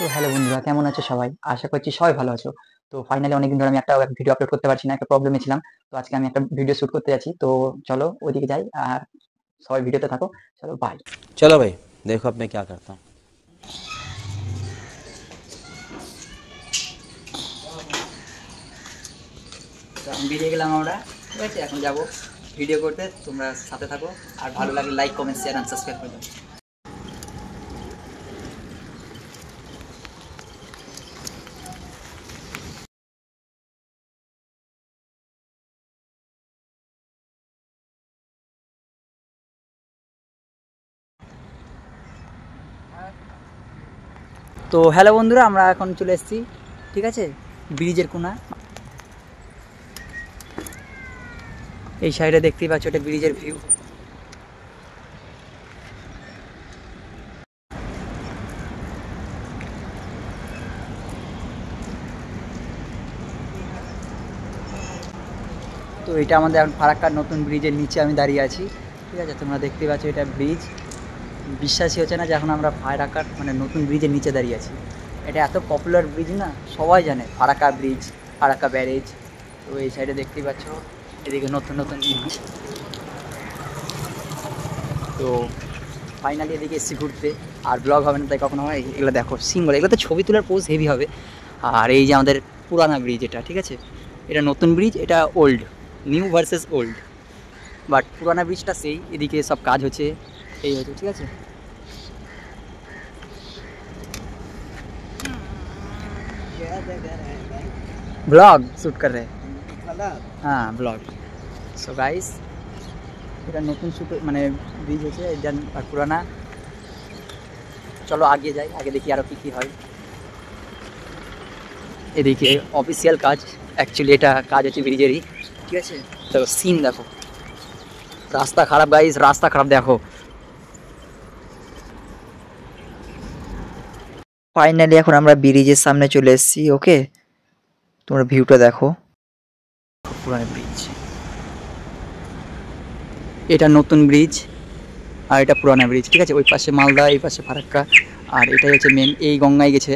তো হ্যালো বন্ধুরা, কেমন আছো সবাই? আশা করছি সবাই ভালো আছো। তো ফাইনালি অনেকদিন ধরে আমি একটা ভিডিও আপলোড করতে পারছি না, একটা প্রবলেমে ছিলাম। তো আজকে আমি একটা ভিডিও শুট করতে যাচ্ছি। তো চলো ওইদিকে যাই, আর সবাই ভিডিওতে থাকো। চলো বাই। चलो भाई, देखो अब मैं क्या करता हूँ। তো এখন বেরিয়ে গেলাম আমরা, ঠিক আছে? এখন যাবো ভিডিও করতে, তোমরা সাথে থাকো। আর ভালো লাগলে like, comment, share and subscribe করে দাও। তো হ্যালো বন্ধুরা, আমরা এখন চলে এসেছি, ঠিক আছে, ব্রিজের কোনা। এই সাইডে দেখতেই পাচ্ছ, এটা ব্রিজের ভিউ। তো এটা আমাদের এখন ফারাক্কার নতুন ব্রিজের নিচে আমি দাঁড়িয়ে আছি, ঠিক আছে? তোমরা দেখতেই পাচ্ছ এটা ব্রিজ। বিশ্বাসই হচ্ছে না যে এখন আমরা ফারাক্কার মানে নতুন ব্রিজের নিচে দাঁড়িয়ে আছি। এটা এত পপুলার ব্রিজ না, সবাই জানে ফারাক্কা ব্রিজ, ফারাক্কা ব্যারেজ। তো এই সাইডে দেখতেই পাচ্ছ, এদিকে নতুন নতুন ব্রিজ। তো ফাইনালি এদিকে এসেছি ঘুরতে। আর ব্লগ হবে না তাই কখনো হয়? এগুলো দেখো সিম্বল, এগুলো তো ছবি তোলার পোজ হেভি হবে। আর এই যে আমাদের পুরানা ব্রিজ, এটা ঠিক আছে, এটা নতুন ব্রিজ, এটা old, new versus old. But পুরানা ব্রিজটা সেই, এদিকে সব কাজ হচ্ছে, এই হচ্ছে, ঠিক আছে। ব্লগ শ্যুট कर रहे हैं, হ্যাঁ ব্লগ। সো গাইস, এটা নতুন শ্যুট মানে ব্রিজ হচ্ছে এটা, আর পুরানা। চলো আগে যাই, আগে দেখি আরও কী কী হয়। এদিকে অফিসিয়াল কাজ, অ্যাকচুয়ালি এটা কাজ হচ্ছে ব্রিজেরই, ঠিক আছে। তো সিন দেখো, রাস্তা খারাপ গাইস, রাস্তা খারাপ দেখো। ফাইনালি এখন আমরা ব্রিজের সামনে চলে এসেছি, ওকে। তোমরা ভিউটা দেখো, পুরানো ব্রিজ। এটা নতুন ব্রিজ, আর এটা পুরানো ব্রিজ, ঠিক আছে। ওই পাশে মালদা, এই পাশে ফারাক্কা। আর এটাই হচ্ছে মেন, এই গঙ্গায় গেছে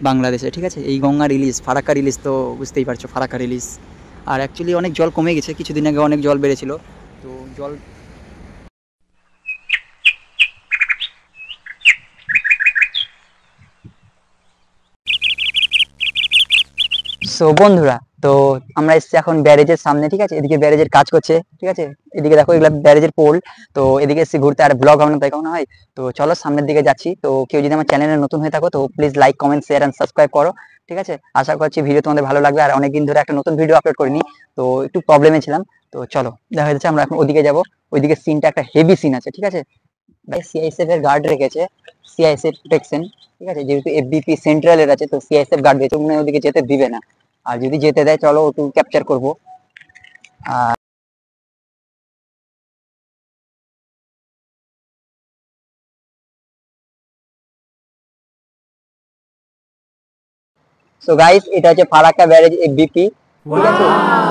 বাংলাদেশে, ঠিক আছে। এই গঙ্গা রিলিজ, ফারাক্কা রিলিজ, তো বুঝতেই পারছো ফারাক্কা রিলিজ। আর অ্যাকচুয়ালি অনেক জল কমে গেছে, কিছুদিন আগে অনেক জল বেড়েছিল। তো জল, সো বন্ধুরা, তো আমরা এসেছি এখন ব্যারেজের সামনে, ঠিক আছে। এদিকে ব্যারেজের কাজ করছে, ঠিক আছে। এদিকে দেখো, এগুলা ব্যারেজের পোল। তো এদিকে এসেছি ঘুরতে, আর ব্লগ হবে না তাই কখনো হয়? তো চলো সামনের দিকে যাচ্ছি। তো কেউ যদি আমার চ্যানেলে নতুন হয়ে থাকো, তো please like, comment, share and subscribe করো, ঠিক আছে। আশা করছি ভিডিও তোমাদের ভালো লাগবে। আর অনেকদিন ধরে একটা নতুন ভিডিও আপলোড করিনি, তো একটু প্রবলেমে ছিলাম। তো চলো, দেখা যাচ্ছে আমরা এখন ওদিকে যাবো। ওইদিকে সিনটা একটা হেভি সিন আছে, ঠিক আছে। সিআইএসএফ এর গার্ড রেখেছে, সিআইএসএফ প্রোটেকশন, ঠিক আছে। যেহেতু এফবিপি সেন্ট্রালের আছে, তো সিআইএসএফ গার্ড দিয়েছে, মানে ওদিকে যেতে দিবে না। আর যদি যেতে দেয়, চলো একটু ক্যাপচার করবো। আর সো গাইস, এটা হচ্ছে ফারাক্কা ব্যারেজ এফবিপি, ঠিক আছে।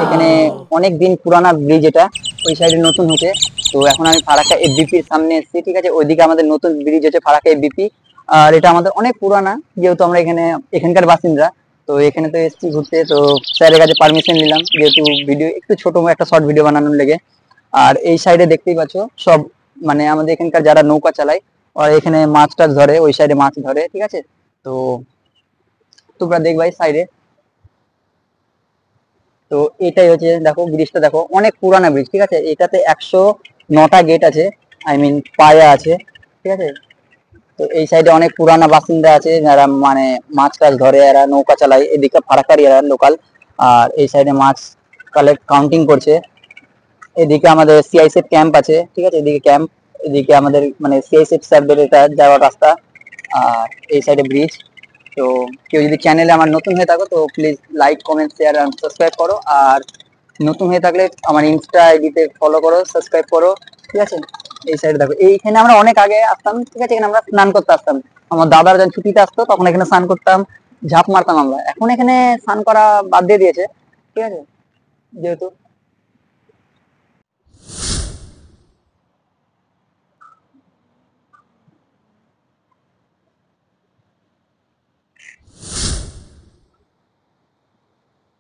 এখানে অনেক দিন পুরানা ব্রিজ, এটা ওই সাইডে নতুন হচ্ছে। তো এখন আমি ফারাক্কা এফবিপির সামনে এসেছি, ঠিক আছে। ওইদিকে আমাদের নতুন ব্রিজ হচ্ছে ফারাক্কা এফবিপি। আর এটা আমাদের অনেক পুরানা, যেহেতু আমরা এখানে এখানকার বাসিন্দা। তো এখানে তো এসেছি ঘুরতে, তো স্যারের কাছে পারমিশন নিলাম, যেহেতু ভিডিও একটু ছোট একটা শর্ট ভিডিও বানানোর লেগে। আর এই সাইডে দেখতেই পাচ্ছ সব, মানে আমাদের এখানকার যারা নৌকা চালায়, আর এখানে মাছ টাছ ধরে, ওই সাইডে মাছ ধরে, ঠিক আছে। তো তোমরা দেখবা এই সাইডে। তো এটাই হচ্ছে, দেখো ব্রিজটা দেখো, অনেক পুরানা ব্রিজ, ঠিক আছে। এটাতে 109টা গেট আছে, আই মিন পায়া আছে, ঠিক আছে। তো এই সাইডে অনেক পুরানা বাসিন্দা আছে, যারা মানে মাছ টাছ ধরে, এরা নৌকা চালায়, এদিকে ফারাক্কারি এরা লোকাল। আর এই সাইডে মাছ কালেক্ট কাউন্টিং করছে। এদিকে আমাদের সিআইএসএফ ক্যাম্প আছে, ঠিক আছে, এদিকে ক্যাম্প। এদিকে আমাদের মানে সিআইএসএফ স্যারদের এটা যাওয়ার রাস্তা। আর এই সাইডে ব্রিজ। তো কেউ যদি চ্যানেলে আমার নতুন হয়ে থাকো, তো প্লিজ লাইক, কমেন্ট, শেয়ার আর সাবস্ক্রাইব করো। আর নতুন হয়ে থাকলে আমার ইনস্টা আইডিতে ফলো করো, সাবস্ক্রাইব করো, ঠিক আছে। এই সাইডে দেখো, এইখানে আমরা অনেক আগে আসতাম, ঠিক আছে। এখানে আমরা স্নান করতে আসতাম, আমার দাদার যখন ছুটিতে আসতো তখন এখানে স্নান করতাম, ঝাঁপ মারতাম আমরা। এখন এখানে স্নান করা বাদ দিয়ে দিয়েছে, ঠিক আছে, যেহেতু।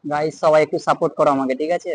গাইস সবাই একটু সাপোর্ট করো আমাকে, ঠিক আছে।